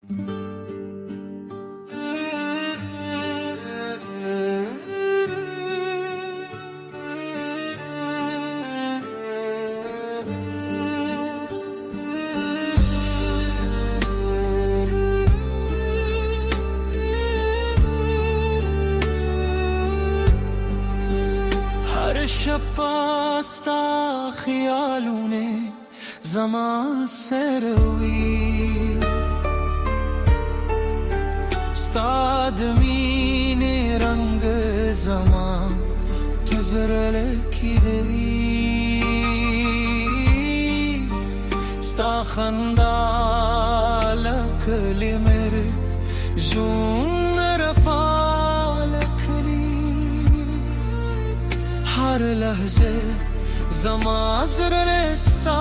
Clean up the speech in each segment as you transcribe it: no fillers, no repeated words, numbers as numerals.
हर शपास्ता ख्यालों ने zaman servi Stad mine rang zaman Kezrele ki devi Sta khandalak li mere Jun rafalak li Har lahze zaman zresta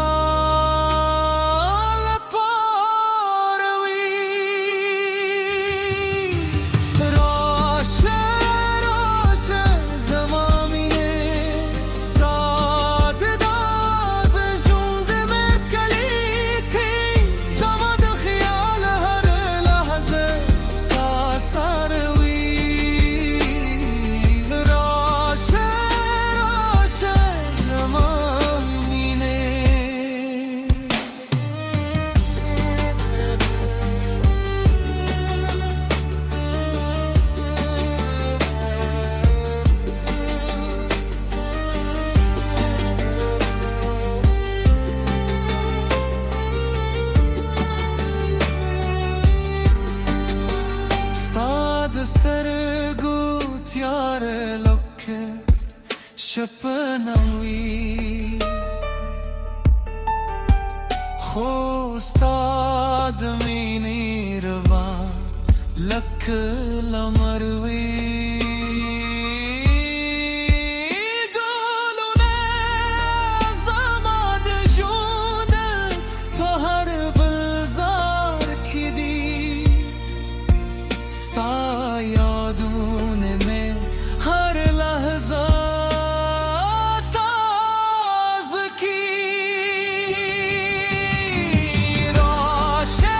Stergut yare lokke shpnawi khostad mini rwa lak lamarwi jolune zamad jud bahar balzar khidi यादून में हर लहजा ताज़गी रोशे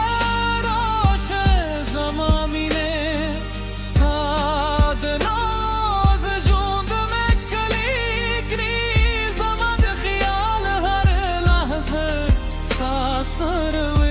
रोशे ज़मामी ने साद नाज़ जूंद में कली करी ज़माद ख्याल हर लहज़े सासरवे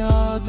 याद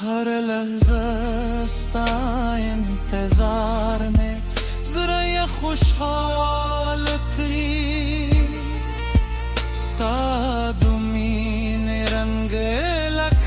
हर लहजा स्ता इंतजार में जरा ये खुशहाल की स्ता दुमीन रंग लख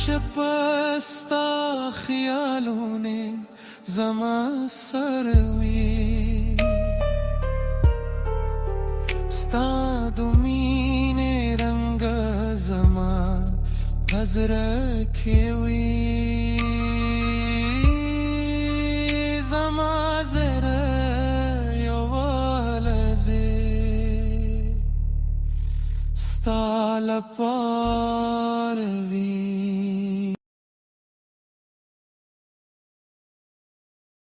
शपस्ता ख्यालों ने ज़मा सरवी स्ता दुमीने रंग ज़मा नजर खेवी ज़मा ज़रा यवालज़े स्ता लपारवी